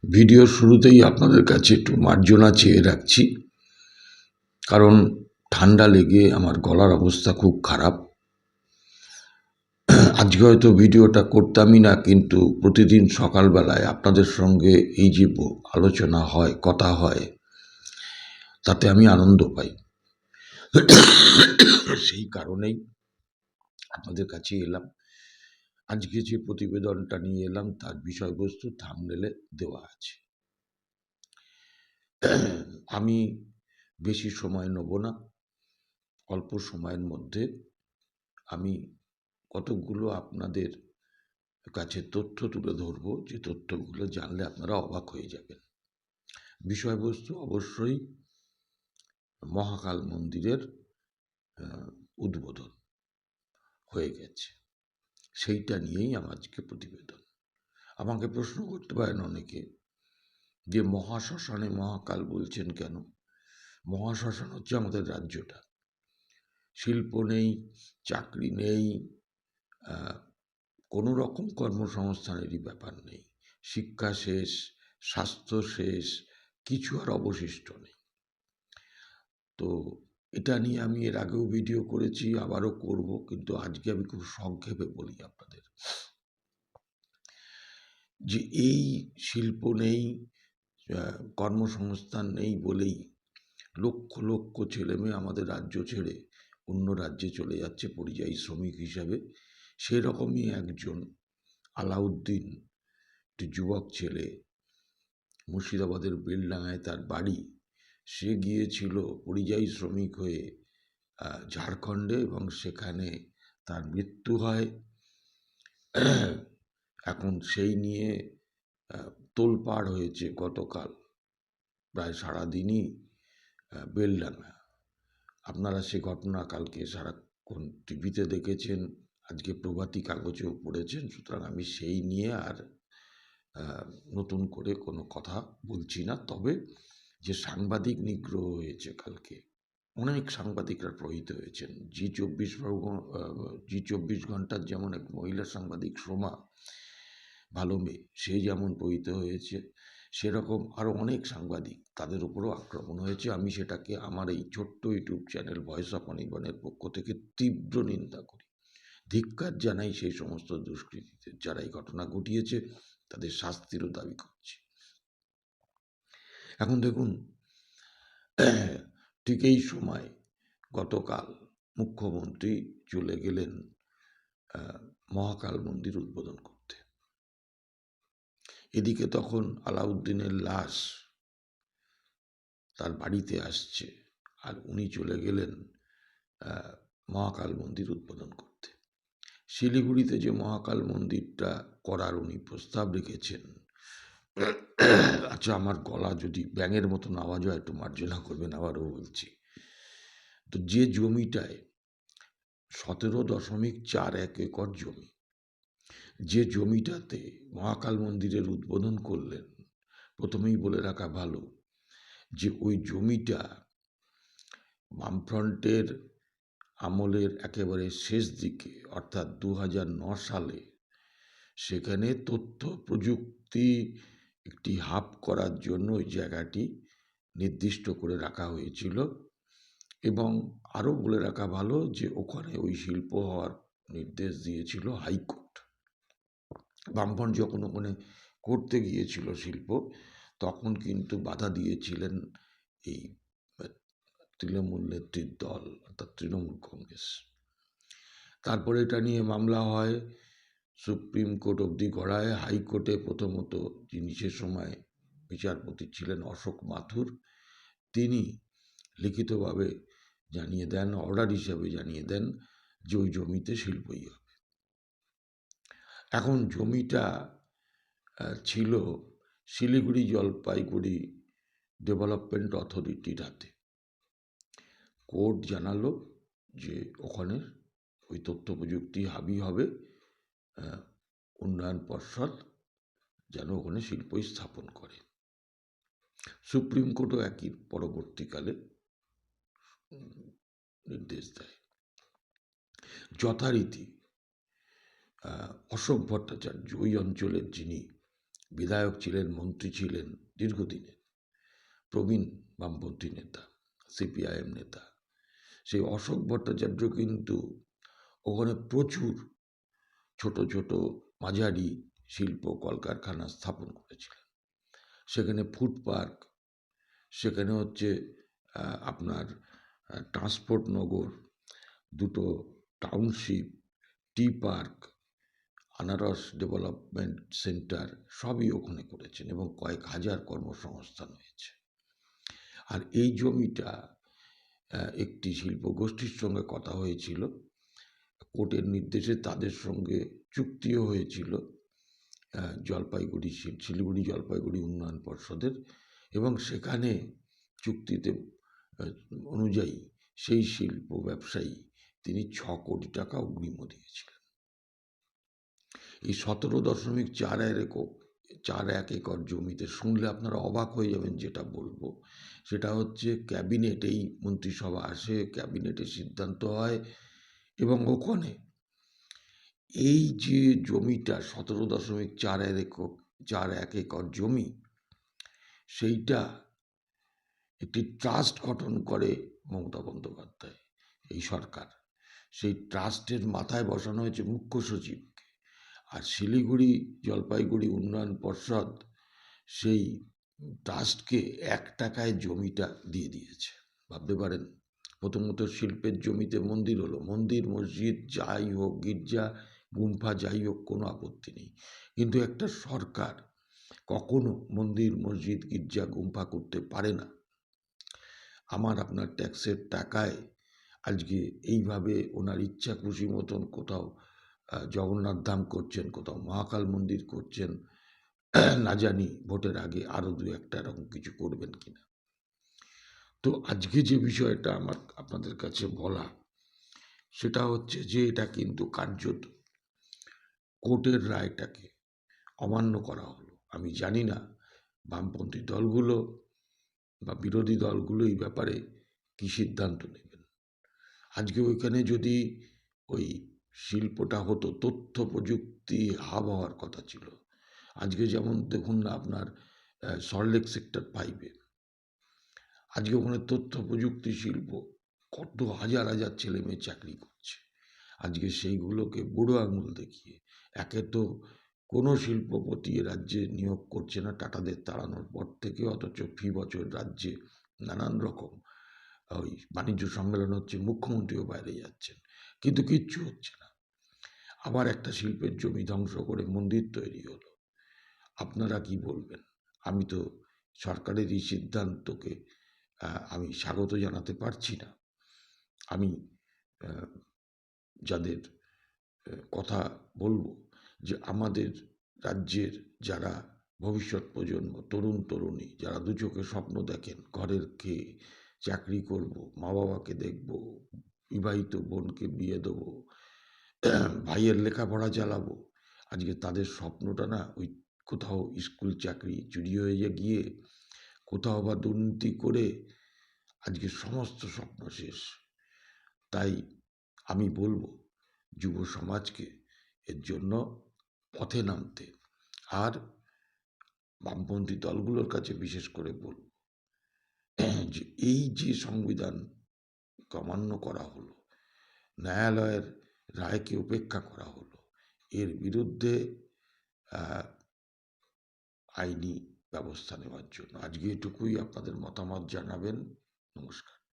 ভিডিওর শুরুতেই আপনাদের কাছে একটু মার্জনা চেয়ে রাখছি, কারণ ঠান্ডা লেগে আমার গলার অবস্থা খুব খারাপ। আজকে হয়তো ভিডিওটা করতামই না, কিন্তু প্রতিদিন সকালবেলায় আপনাদের সঙ্গে এই যে আলোচনা হয়, কথা হয়, তাতে আমি আনন্দ পাই। সেই কারণেই আপনাদের কাছে এলাম। আজকে যে প্রতিবেদনটা নিয়ে এলাম তার বিষয়বস্তু থাম্বনেলে দেওয়া আছে। আমি বেশি সময় নেব না, অল্প সময়ের মধ্যে আমি কতকগুলো আপনাদের কাছে তথ্য তুলে ধরব, যে তথ্যগুলো জানলে আপনারা অবাক হয়ে যাবেন। বিষয়বস্তু অবশ্যই মহাকাল মন্দিরের উদ্বোধন হয়ে গেছে, সেইটা নিয়েই আমার আজকে প্রতিবেদন। আমাকে প্রশ্ন করতে পারেন অনেকে যে মহাশ্মশানে মহাকাল বলছেন কেন? মহাশ্মশান হচ্ছে আমাদের রাজ্যটা। শিল্প নেই, চাকরি নেই, কোনো রকম কর্মসংস্থানেরই ব্যাপার নেই, শিক্ষা শেষ, স্বাস্থ্য শেষ, কিছু আর অবশিষ্ট নেই। তো এটা নিয়ে আমি এর আগেও ভিডিও করেছি, আবারও করব, কিন্তু আজকে আমি খুব সংক্ষেপে বলি আপনাদের যে এই শিল্প নেই, কর্মসংস্থান নেই বলেই লক্ষ লক্ষ ছেলেমেয়ে আমাদের রাজ্য ছেড়ে অন্য রাজ্যে চলে যাচ্ছে পরিযায়ী শ্রমিক হিসাবে। সেরকমই একজন আলাউদ্দিন, একটি যুবক ছেলে, মুর্শিদাবাদের বেলডাঙায় তার বাড়ি। সে গিয়েছিল পরিযায়ী শ্রমিক হয়ে ঝাড়খণ্ডে, এবং সেখানে তার মৃত্যু হয়। এখন সেই নিয়ে তোলপাড় হয়েছে গতকাল প্রায় সারাদিনই বেলডাঙা। আপনারা সে ঘটনা কালকে সারাক্ষণ টিভিতে দেখেছেন, আজকে প্রভাতী কাগজেও পড়েছেন। সুতরাং আমি সেই নিয়ে আর নতুন করে কোনো কথা বলছি না। তবে যে সাংবাদিক নিগ্রহ হয়েছে কালকে, অনেক সাংবাদিকরা প্রহিত হয়েছেন। জি24 ঘন্টার যেমন এক মহিলা সাংবাদিক সোমা, ভালো মেয়ে, সে যেমন প্রহিত হয়েছে, সেরকম আরও অনেক সাংবাদিক, তাদের উপরও আক্রমণ হয়েছে। আমি সেটাকে আমার এই ছোট্ট ইউটিউব চ্যানেল ভয়েস অফ অনির্বাণের পক্ষ থেকে তীব্র নিন্দা করি, ধিক্কার জানাই সেই সমস্ত দুষ্কৃতীদের যারা এই ঘটনা ঘটিয়েছে, তাদের শাস্তিরও দাবি করছি। এখন দেখুন, ঠিক এই সময় গতকাল মুখ্যমন্ত্রী চলে গেলেন মহাকাল মন্দির উদ্বোধন করতে। এদিকে তখন আলাউদ্দিনের লাশ তার বাড়িতে আসছে, আর উনি চলে গেলেন মহাকাল মন্দির উদ্বোধন করতে। শিলিগুড়িতে যে মহাকাল মন্দিরটা করার উনি প্রস্তাব রেখেছেন, আচ্ছা, আমার গলা যদি ব্যাঙের মতন আওয়াজ হয় একটু মার্জনা করবেন, আবারও বলছি। তো যে জমিটায় 17.41 একর জমি, যে জমিটাতে মহাকাল মন্দিরের উদ্বোধন করলেন, প্রথমেই বলে রাখা ভালো যে ওই জমিটা বামফ্রন্টের আমলের একেবারে শেষ দিকে, অর্থাৎ 2009 সালে সেখানে তথ্য প্রযুক্তি একটি হাব করার জন্য ওই জায়গাটি নির্দিষ্ট করে রাখা হয়েছিল। এবং আরও বলে রাখা ভালো যে ওখানে ওই শিল্প হওয়ার নির্দেশ দিয়েছিল হাইকোর্ট। বামফ্রন্ট যখন ওখানে করতে গিয়েছিল শিল্প, তখন কিন্তু বাধা দিয়েছিলেন এই তৃণমূল নেত্রীর দল, অর্থাৎ তৃণমূল কংগ্রেস। তারপরে এটা নিয়ে মামলা হয়, সুপ্রিম কোর্ট অবধি গড়ায়। হাইকোর্টে প্রথমত যিনি সে সময় বিচারপতি ছিলেন অশোক মাথুর, তিনি লিখিতভাবে জানিয়ে দেন, অর্ডার হিসাবে জানিয়ে দেন যে ওই জমিতে শিল্পই হবে। এখন জমিটা ছিল শিলিগুড়ি জলপাইগুড়ি ডেভেলপমেন্ট অথরিটির হাতে। কোর্ট জানালো যে ওখানে ওই তথ্য প্রযুক্তি হাবি হবে, উন্নয়ন পর্ষদ যেন ওখানে শিল্প স্থাপন করে। সুপ্রিম কোর্টও একই পরবর্তীকালে নির্দেশ দেয়। যথারীতি অশোক ভট্টাচার্য, ওই অঞ্চলের যিনি বিধায়ক ছিলেন, মন্ত্রী ছিলেন দীর্ঘদিনের, প্রবীণ বামপন্থী নেতা, সিপিআইএম নেতা। সেই অশোক ভট্টাচার্য কিন্তু ওখানে প্রচুর ছোট ছোট মাঝারি শিল্প কলকারখানা স্থাপন করেছিলেন। সেখানে ফুড পার্ক, সেখানে হচ্ছে আপনার ট্রান্সপোর্ট নগর, দুটো টাউনশিপ, টি পার্ক, আনারস ডেভেলপমেন্ট সেন্টার সবই ওখানে করেছেন এবং কয়েক হাজার কর্মসংস্থান হয়েছে। আর এই জমিটা একটি শিল্পগোষ্ঠীর সঙ্গে কথা হয়েছিল, কোর্টের নির্দেশে তাদের সঙ্গে চুক্তিও হয়েছিল শিলিগুড়ি জলপাইগুড়ি উন্নয়ন পর্ষদের, এবং সেখানে চুক্তিতে অনুযায়ী সেই শিল্প ব্যবসায়ী তিনি 6 কোটি টাকা অগ্রিমও দিয়েছিলেন। এই 17.41 একর জমিতে শুনলে আপনারা অবাক হয়ে যাবেন। যেটা বলবো সেটা হচ্ছে ক্যাবিনেট, এই মন্ত্রিসভা আসে, ক্যাবিনেটে সিদ্ধান্ত হয় এবং ওখানে এই যে জমিটা 17.41 একর জমি, সেইটা একটি ট্রাস্ট গঠন করে মমতা বন্দ্যোপাধ্যায়, এই সরকার। সেই ট্রাস্টের মাথায় বসানো হয়েছে মুখ্য সচিবকে, আর শিলিগুড়ি জলপাইগুড়ি উন্নয়ন পর্ষদ সেই ট্রাস্টকে 1 টাকায় জমিটা দিয়ে দিয়েছে। ভাবতে পারেন, প্রথমত শিল্পের জমিতে মন্দির হলো, মন্দির মসজিদ যাই হোক, গির্জা গুম্ফা যাই হোক, কোনো আপত্তি নেই, কিন্তু একটা সরকার কখনো মন্দির মসজিদ গির্জা গুম্ফা করতে পারে না। আমার আপনার ট্যাক্সের টাকায় আজকে এইভাবে ওনার ইচ্ছা খুশি মতন কোথাও জগন্নাথ ধাম করছেন, কোথাও মহাকাল মন্দির করছেন, না জানি ভোটের আগে আরও 2-1টা এরকম কিছু করবেন কিনা। তো আজকে যে বিষয়টা আমার আপনাদের কাছে বলা, সেটা হচ্ছে যে এটা কিন্তু কার্যত কোর্টের রায়টাকে অমান্য করা হলো। আমি জানি না বামপন্থী দলগুলো বা বিরোধী দলগুলো এই ব্যাপারে কী সিদ্ধান্ত নেবেন। আজকে ওইখানে যদি ওই শিল্পটা হতো, তথ্য প্রযুক্তি হাব হওয়ার কথা ছিল। আজকে যেমন দেখুন না আপনার সল্টলেক সেক্টর 5-এ আজকে ওখানে তথ্য প্রযুক্তি শিল্প, কত হাজার হাজার ছেলে মেয়ে চাকরি করছে। আজকে সেইগুলোকে বুড়ো আঙুল দেখিয়ে, একে তো কোনো শিল্পপতি রাজ্যে নিয়োগ করছে না টাটাদের তাড়ানোর পর থেকে, অথচ ফি বছর রাজ্যে নানান রকম ওই বাণিজ্য সম্মেলন হচ্ছে, মুখ্যমন্ত্রীও বাইরে যাচ্ছেন, কিন্তু কিচ্ছু হচ্ছে না। আবার একটা শিল্পের জমি ধ্বংস করে মন্দির তৈরি হলো। আপনারা কি বলবেন? আমি তো সরকারের এই সিদ্ধান্তকে আমি স্বাগত জানাতে পারছি না। আমি যাদের কথা বলবো, যে আমাদের রাজ্যের যারা ভবিষ্যৎ প্রজন্ম, তরুণ তরুণী, যারা দু চোখে স্বপ্ন দেখেন ঘরের খেয়ে চাকরি করব, মা বাবাকে দেখব, বিবাহিত বোনকে বিয়ে দেবো, ভাইয়ের লেখাপড়া চালাবো, আজকে তাদের স্বপ্নটা না ওই কোথাও স্কুল চাকরি চুরি হয়ে গিয়ে, কোথাও বা দুর্নীতি করে আজকে সমস্ত স্বপ্ন শেষ। তাই আমি বলবো যুব সমাজকে এর জন্য পথে নামতে, আর বামপন্থী দলগুলোর কাছে বিশেষ করে বলব যে এই যে সংবিধান অমান্য করা হলো, ন্যায়ালয়ের রায়কে উপেক্ষা করা হলো, এর বিরুদ্ধে আইনি ব্যবস্থা নেওয়ার জন্য। আজকে এটুকুই, আপনাদের মতামত জানাবেন। নমস্কার।